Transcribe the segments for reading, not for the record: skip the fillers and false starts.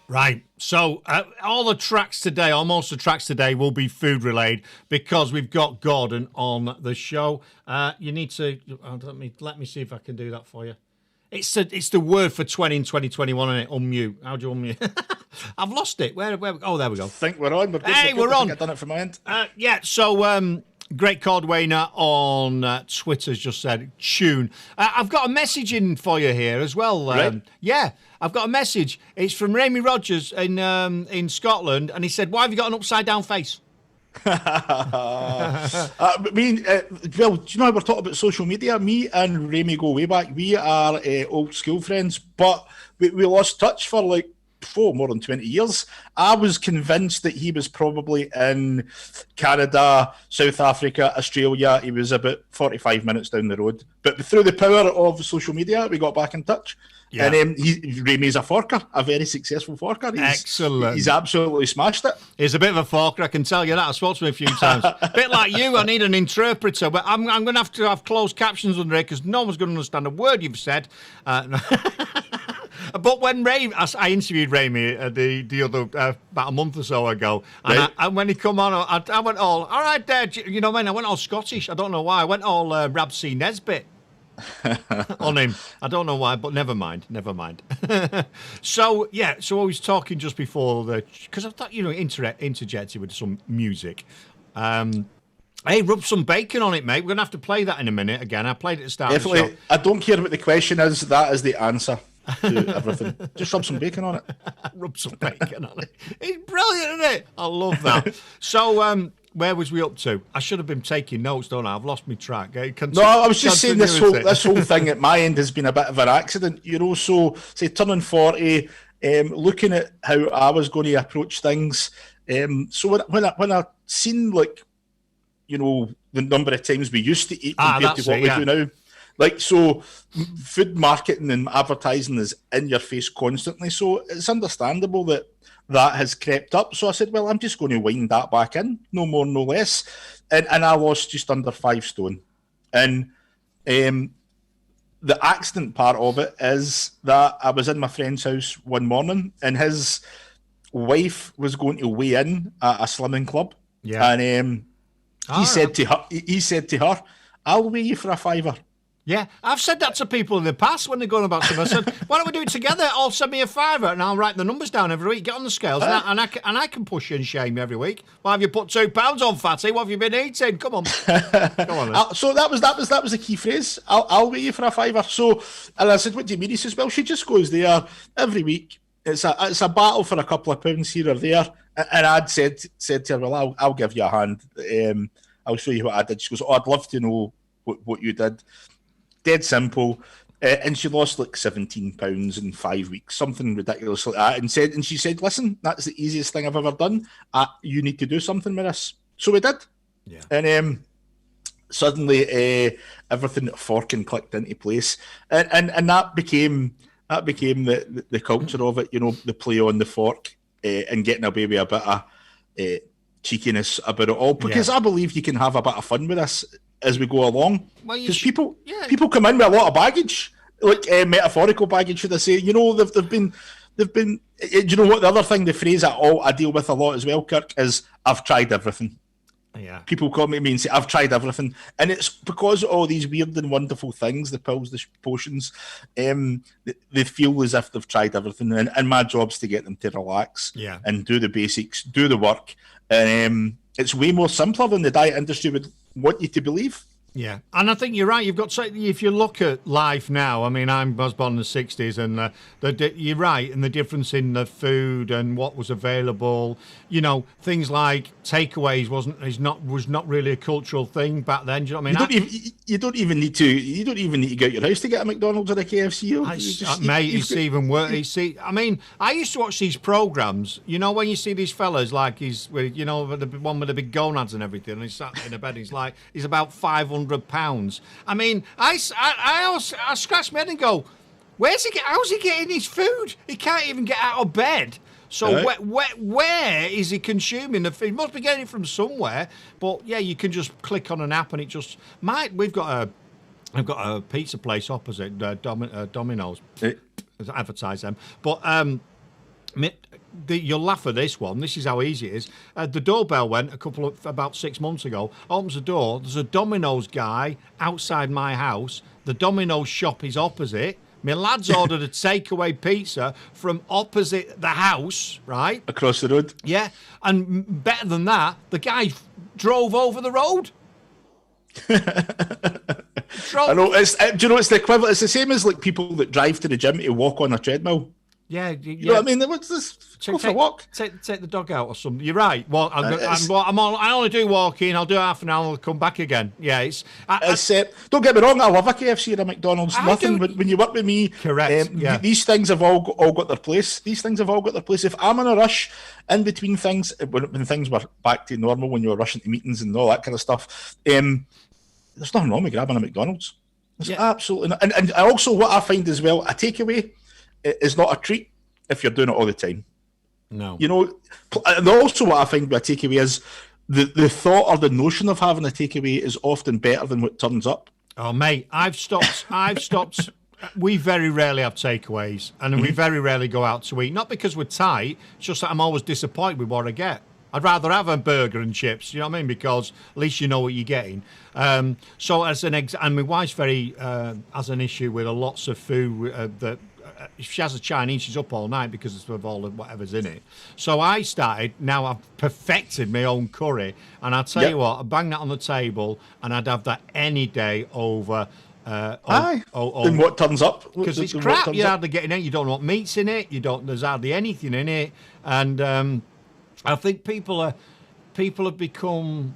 Right. So all the tracks today, or most of the tracks today, will be food related because we've got Gordon on the show. You need to let me see if I can do that for you. It's the word for 20 in 2021, isn't it? Unmute. How do you unmute? I've lost it. Where? Oh, there we go. I think we're on. We're good. Hey, we're on. I think I've done it from my end. Yeah. So. Great Cordwainer on Twitter's just said tune. I've got a message in for you here as well. Right. Yeah, I've got a message. It's from Ramy Rogers in Scotland, and he said, "Why have you got an upside down face?" Well, do you know how we're talking about social media? Me and Ramy go way back. We are old school friends, but we lost touch for like more than 20 years. I was convinced that he was probably in Canada, South Africa, Australia. He was about 45 minutes down the road. But through the power of social media, we got back in touch. Yeah. And Ramy's a forker, a very successful forker. Excellent. He's absolutely smashed it. He's a bit of a forker, I can tell you that. I've spoken to him a few times. A bit like you, I need an interpreter, but I'm going to have closed captions under it because no one's going to understand a word you've said. But when I interviewed Ramy the other about a month or so ago, and when he come on, I went all right, Dad. You know, I went all Scottish. I don't know why. I went all Rab C. Nesbitt on him. I don't know why, but never mind. So I was talking just before because I thought interjected with some music. Hey, rub some bacon on it, mate. We're gonna have to play that in a minute again. I played it at the start. Definitely. Of the show. I don't care what the question is. That is the answer to everything. Just rub some bacon on it. Rub some bacon on it. It's brilliant, isn't it? I love that. So, where was we up to? I should have been taking notes, don't I? I've lost my track. No, I was just saying this whole thing at my end has been a bit of an accident. You know, so say turning 40, looking at how I was going to approach things. So when I seen like, you know, the number of times we used to eat compared to what we do now. Like, so food marketing and advertising is in your face constantly. So it's understandable that has crept up. So I said, well, I'm just going to wind that back in, no more, no less. And I lost just under 5 stone. And the accident part of it is that I was in my friend's house one morning and his wife was going to weigh in at a slimming club. Yeah. And he said to her, I'll weigh you for a $5. Yeah, I've said that to people in the past when they're going about something. I said, why don't we do it together? I'll send me a $5 and I'll write the numbers down every week. Get on the scales and I can push you and shame you every week. Why have you put 2 pounds on, fatty? What have you been eating? Come on. Come on. So that was the key phrase. I'll wait you for a $5. So, and I said, what do you mean? He says, well, she just goes there every week. It's a battle for a couple of pounds here or there. And I'd said to her, well, I'll give you a hand. I'll show you what I did. She goes, oh, I'd love to know what you did. Dead simple, and she lost like £17 in 5 weeks, something ridiculous like that. And she said, "Listen, that's the easiest thing I've ever done. You need to do something with this." So we did, yeah. And suddenly everything forking clicked into place, and that became the culture of it. You know, the play on the fork and getting away with a bit of cheekiness about it all, because I believe you can have a bit of fun with this as we go along, because people come in with a lot of baggage, like metaphorical baggage, should I say? You know, they've been. You know what? The other thing, the phrase I deal with a lot as well, Kirk, is I've tried everything. Yeah. People come to me and say I've tried everything, and it's because of all these weird and wonderful things, the pills, the potions. They feel as if they've tried everything, and my job's to get them to relax, and do the basics, do the work, and it's way more simpler than the diet industry would want you to believe. Yeah, and I think you're right. You've got to, if you look at life now, I mean, I was born in the 60s, and you're right, and the difference in the food and what was available, you know, things like takeaways was not really a cultural thing back then. Do you know what I mean? You don't even need to get out your house to get a McDonald's or a KFC. Mate, it's even worse. I mean, I used to watch these programs. You know, when you see these fellas like the one with the big gonads and everything, and he's sat in a bed. He's about 500 £100. I mean, I scratch my head and go, how's he getting his food? He can't even get out of bed. So where is he consuming the food? He must be getting it from somewhere. But yeah, you can just click on an app and it just might. I've got a pizza place opposite Domino's. Advertise them, but you'll laugh at this one. This is how easy it is. The doorbell went about 6 months ago. Opens the door. There's a Domino's guy outside my house. The Domino's shop is opposite. My lad's ordered a takeaway pizza from opposite the house, right? Across the road. Yeah. And better than that, the guy drove over the road. I know. Do you know it's the equivalent? It's the same as like people that drive to the gym to walk on a treadmill. Yeah, you know what I mean? What's this? Go for a walk. Take the dog out or something. You're right. Well, I only do walking. I'll do half an hour. I'll come back again. Yeah, don't get me wrong. I love a KFC or a McDonald's. Nothing. But when you work with me, correct. These things have all got their place. These things have all got their place. If I'm in a rush in between things, when things were back to normal, when you were rushing to meetings and all that kind of stuff, there's nothing wrong with grabbing a McDonald's. There's absolutely not. And also what I find as well, a takeaway is not a treat if you're doing it all the time. No. You know, and also what I find with a takeaway is the thought or the notion of having a takeaway is often better than what turns up. Oh, mate, I've stopped. We very rarely have takeaways, and we very rarely go out to eat. Not because we're tight, it's just that I'm always disappointed with what I get. I'd rather have a burger and chips, you know what I mean? Because at least you know what you're getting. So as and my wife's very has an issue with lots of food that. If she has a Chinese, she's up all night because of all of whatever's in it. So I started, now I've perfected my own curry. And I'll tell you what, I'd bang that on the table and I'd have that any day over... Then what turns up? Because it's crap. You're hardly getting it. You don't know what meat's in it. There's hardly anything in it. And I think people have become...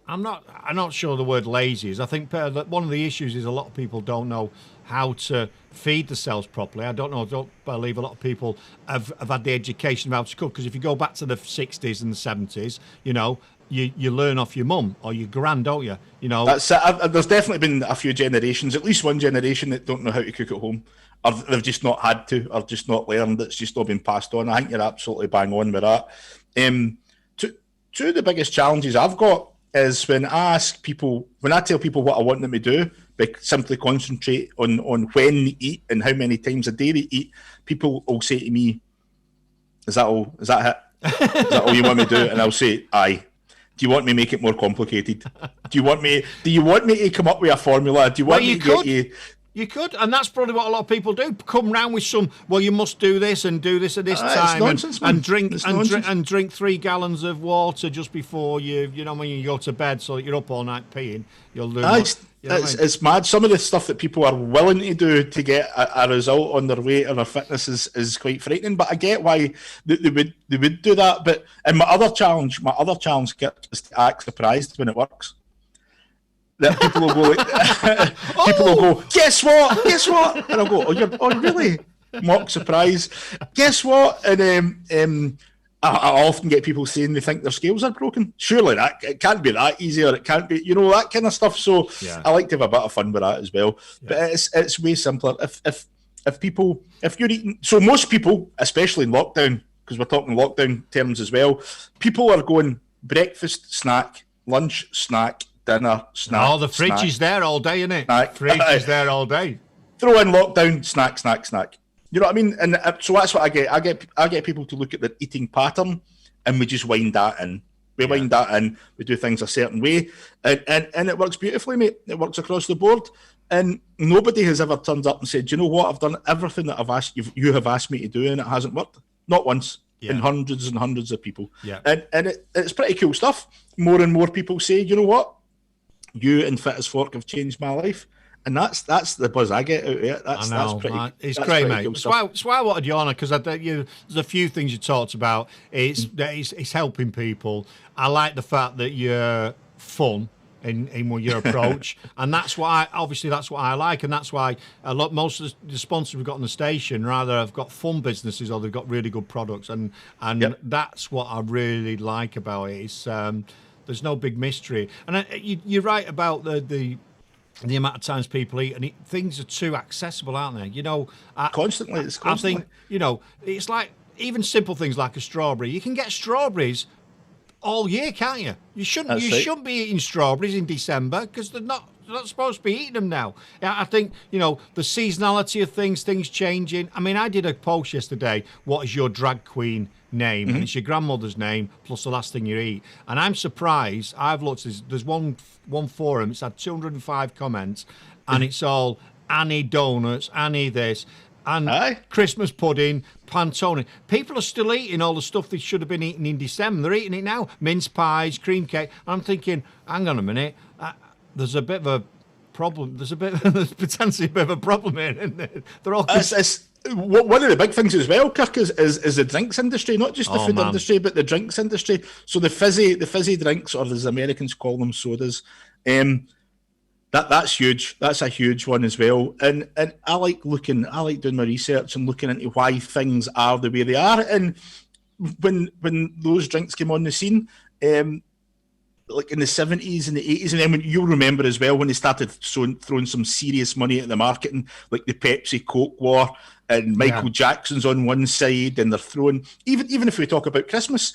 I'm not sure the word lazy is. I think one of the issues is a lot of people don't know how to feed themselves properly. I don't believe a lot of people have had the education of how to cook, because if you go back to the 60s and the 70s, you know, you learn off your mum or your gran, don't you? You know, that's there's definitely been a few generations, at least one generation, that don't know how to cook at home, or they've just not had to, or just not learned. It's just not been passed on. I think you're absolutely bang on with that. Two of the biggest challenges I've got is when I tell people what I want them to do, simply concentrate on when they eat and how many times a day they eat. People will say to me, "Is that all? Is that it? Is that all you want me to do?" And I'll say, "Aye." Do you want me to make it more complicated? Do you want me to come up with a formula? Do you want me to get you? You could, and that's probably what a lot of people do. Come round with some. Well, you must do this and do this at this time, nonsense, and drink 3 gallons of water just before when you go to bed, so that you're up all night peeing. You'll do. It's mad. Some of the stuff that people are willing to do to get a result on their weight or their fitness is quite frightening. But I get why they would do that. But and my other challenge is to act surprised when it works. That people will go, guess what? And I'll go, oh really? Mock surprise. Guess what? And I often get people saying they think their scales are broken. Surely it can't be that easy, or it can't be, that kind of stuff. So I like to have a bit of fun with that as well. Yeah. But it's way simpler. If you're eating, so most people, especially in lockdown, because we're talking lockdown terms as well, people are going breakfast, snack, lunch, snack, dinner, snack. Oh, the fridge is there all day, isn't it? Fridge is there all day. Throw in lockdown, snack. You know what I mean? And so that's what I get. I get people to look at their eating pattern, and we just wind that in. Wind that in. We do things a certain way, and it works beautifully, mate. It works across the board, and nobody has ever turned up and said, "You know what? I've done everything that you have asked me to do, and it hasn't worked." Not once. Yeah. In hundreds and hundreds of people. Yeah. And it's pretty cool stuff. More and more people say, "You know what? You and Fit as Fork have changed my life." And that's the buzz I get out of it. That's pretty. It's great, mate. It's why I wanted you on it, because there's a few things you talked about. It's helping people. I like the fact that you're fun in your approach, and that's why I like, and that's why most of the sponsors we've got on the station rather have got fun businesses, or they've got really good products, and that's what I really like about it. It's there's no big mystery, and you're right about the amount of times people eat, and things are too accessible, aren't they? Constantly. I think, it's like even simple things like a strawberry. You can get strawberries all year, can't you? You shouldn't be eating strawberries in December because they're not not supposed to be eating them now. I think, the seasonality of things changing. I mean, I did a post yesterday, what is your drag queen name? And it's your grandmother's name plus the last thing you eat. And I'm surprised. I've looked, there's one forum, it's had 205 comments, and it's all Annie donuts, Annie this, and Christmas pudding, panettone. People are still eating all the stuff they should have been eating in December. They're eating it now. Mince pies, cream cake. I'm thinking, hang on a minute. There's a bit of a problem. There's potentially a bit of a problem here, isn't there? They're all... One of the big things as well, Kirk, is the drinks industry, not just the food industry, but the drinks industry. So the fizzy drinks, or as Americans call them, sodas, that's huge. That's a huge one as well. And I like doing my research and looking into why things are the way they are. And when those drinks came on the scene, like in the 70s and the 80s, and then when you'll remember as well when they started throwing some serious money at the marketing, like the Pepsi Coke war, and Michael Jackson's on one side, and they're throwing, even if we talk about Christmas,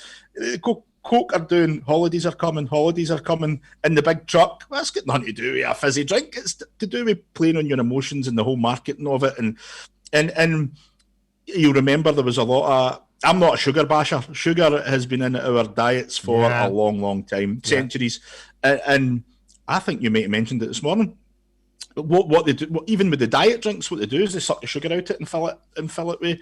Coke are doing holidays are coming in the big truck. Well, that's got nothing to do with a fizzy drink. It's to do with playing on your emotions and the whole marketing of it. And you'll remember there was a lot of... I'm not a sugar basher. Sugar has been in our diets for a long, long time, centuries. And I think you might have mentioned it this morning. What they do, even with the diet drinks, what they do is they suck the sugar out it and fill it with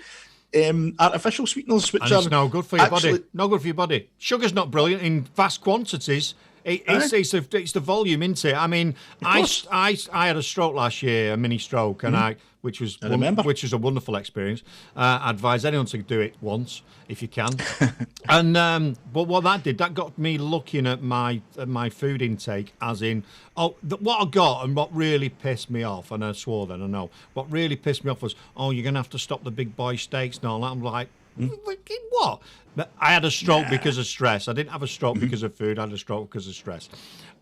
artificial sweeteners, which it's no good for your body. No good for your body. Sugar's not brilliant in vast quantities. It's the volume, isn't it? I mean, I had a stroke last year, a mini stroke, and which was a wonderful experience. I advise anyone to do it once if you can. And but what that did, that got me looking at my food intake, as in what I got, and what really pissed me off. And I swore then, I know. What really pissed me off was, you're gonna have to stop the big boy steaks and all that. I'm like, what? I had a stroke because of stress. I didn't have a stroke because of food. I had a stroke because of stress.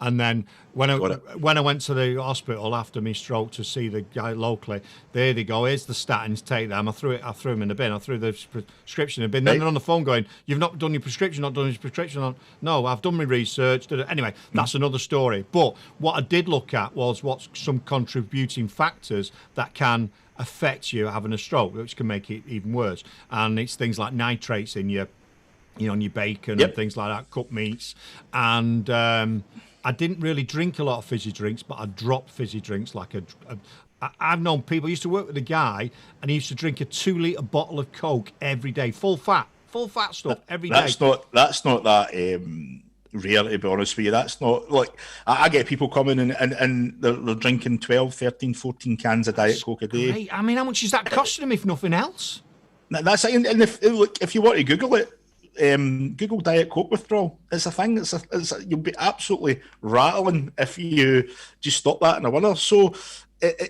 And then when I went to the hospital after my stroke to see the guy locally, there they go. Here's the statins. Take them. I threw them in the bin. I threw the prescription in the bin. Then they're on the phone going, "You've not done your prescription. Not done your prescription." No, I've done my research. Anyway, that's another story. But what I did look at was what's some contributing factors that can affect you having a stroke, which can make it even worse. And it's things like nitrates in your bacon and things like that, cooked meats. And I didn't really drink a lot of fizzy drinks, but I dropped fizzy drinks like I've known people. I used to work with a guy, and he used to drink a 2-litre bottle of Coke every day, full fat stuff every day. That's not that rare, to be honest with you. That's not like I get people coming and they're drinking 12, 13, 14 cans of Diet Coke a day. Great. I mean, how much is that costing them if nothing else? That's and if you want to Google it, Google Diet Coke withdrawal. It's a thing. You'll be absolutely rattling if you just stop that in a winner. So,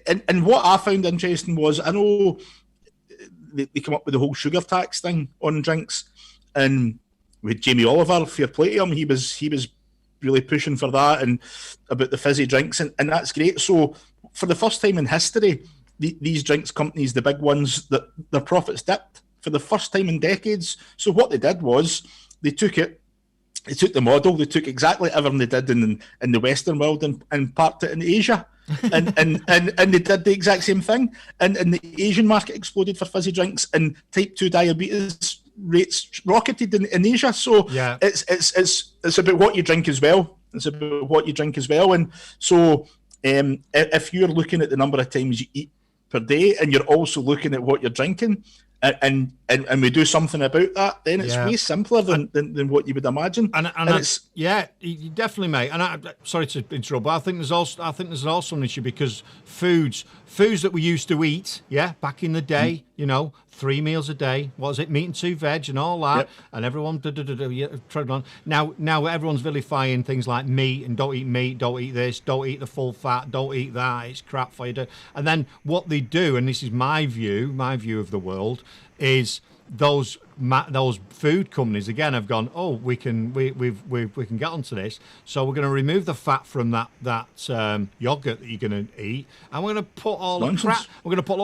and what I found interesting was, I know they come up with the whole sugar tax thing on drinks, and with Jamie Oliver, fair play to him, he was really pushing for that and about the fizzy drinks, and that's great. So, for the first time in history, these drinks companies, the big ones, that their profits dipped for the first time in decades. So what they did was they took the model, they took exactly everything they did in the Western world and parked it in Asia. and they did the exact same thing. And the Asian market exploded for fizzy drinks, and type 2 diabetes rates rocketed in Asia. So it's about what you drink as well. And so if you're looking at the number of times you eat per day, and you're also looking at what you're drinking, and we do something about that, then it's way simpler than what you would imagine. And it's you definitely, mate. And sorry to interrupt, but I think there's also an issue because foods that we used to eat, back in the day, 3 meals a day. What is it? Meat and 2 veg and all that. Yep. And everyone tread on. Now everyone's vilifying things like meat and don't eat meat, don't eat this, don't eat the full fat, don't eat that. It's crap for you. And then what they do, and this is my view of the world, is those food companies again have gone, we can get onto this, so we're going to remove the fat from that yogurt that you're going to eat, and we're going to put all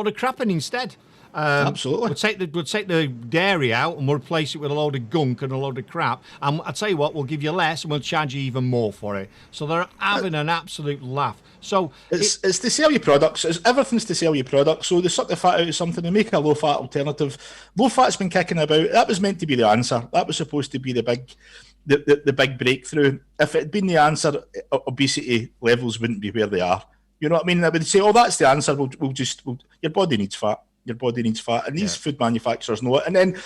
the crap in instead. Absolutely. We'll take the dairy out and we'll replace it with a load of gunk and a load of crap. And I tell you what, we'll give you less and we'll charge you even more for it. So they're having an absolute laugh. So it's to sell you products. Everything's to sell you products. So they suck the fat out of something and make a low fat alternative. Low fat's been kicking about. That was meant to be the answer. That was supposed to be the big breakthrough. If it had been the answer, obesity levels wouldn't be where they are. You know what I mean? I would say, oh, that's the answer. Your body needs fat. Your body needs fat, and these food manufacturers know it. And then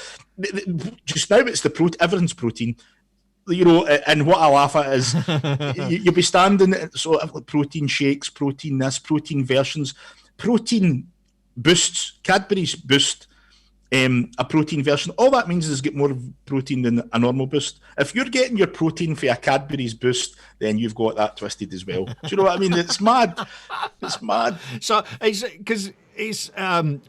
just now, it's everything's protein. You know, and what I laugh at is you'll be standing so protein shakes, protein this, protein versions, protein boosts. Cadbury's boost a protein version. All that means is get more protein than a normal boost. If you're getting your protein for a Cadbury's boost, then you've got that twisted as well. Do you know what I mean? It's mad. It's mad. So it's because it's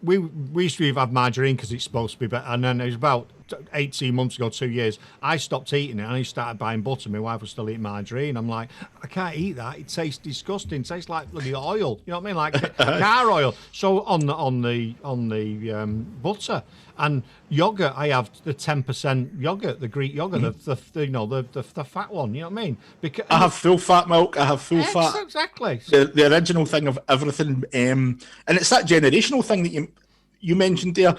we used to have margarine because it's supposed to be better, and then it was about 18 months ago, 2 years, I stopped eating it and I started buying butter. My wife was still eating margarine. I'm like, I can't eat that. It tastes disgusting. It tastes like bloody oil. You know what I mean? Like car oil. So on the butter and yogurt, I have the 10% yogurt, the Greek yogurt, the fat one. You know what I mean? Because I have full fat milk. I have full fat. Exactly. The original thing of everything, and it's that generational thing that you mentioned there.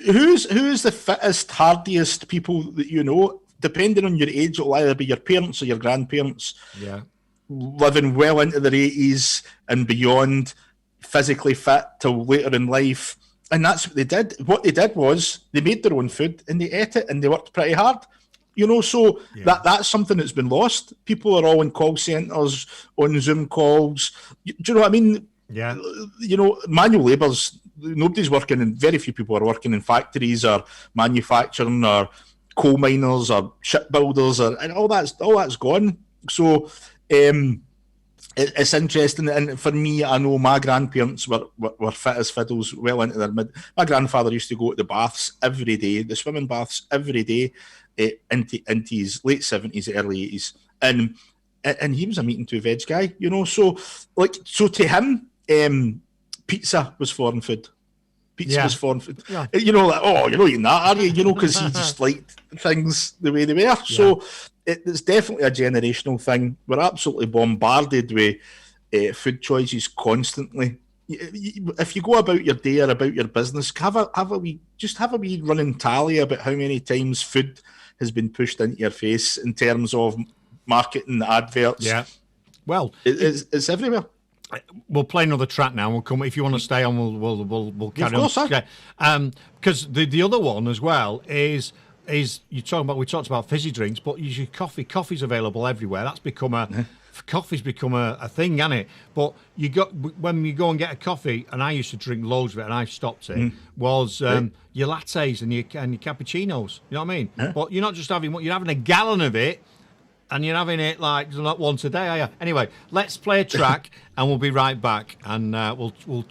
Who's the fittest, hardiest people that you know? Depending on your age, it'll either be your parents or your grandparents. Yeah, living well into their 80s and beyond, physically fit till later in life, and that's what they did. What they did was they made their own food and they ate it and they worked pretty hard. You know, so that's something that's been lost. People are all in call centres, on Zoom calls. Do you know what I mean? Yeah. You know, manual labour's, nobody's working, and very few people are working in factories or manufacturing or coal miners or shipbuilders, and all that's gone. So it's interesting, and for me, I know my grandparents were fit as fiddles, well into their mid. My grandfather used to go to the baths every day, the swimming baths every day, into his late 70s, early 80s, and he was a meat and two veg guy, you know. So to him, pizza was foreign food. Pizza was foreign food. Yeah. You know, like, oh, you're not eating that, are you? You know, because he just liked things the way they were. Yeah. So it's definitely a generational thing. We're absolutely bombarded with food choices constantly. If you go about your day or about your business, have a wee running tally about how many times food has been pushed into your face in terms of marketing, adverts. Yeah. Well, it's everywhere. We'll play another track now. We'll come if you want to stay on. We'll carry on. Okay. Because the other one as well is we talked about fizzy drinks, but your coffee. Coffee's available everywhere. That's become coffee's become a thing, hasn't it? But when you go and get a coffee, and I used to drink loads of it, and I've stopped it. Was your lattes and your cappuccinos? You know what I mean? But you're not just having you're having a gallon of it. And you're having it like not once a day, are you? Anyway, let's play a track, and we'll be right back, and we'll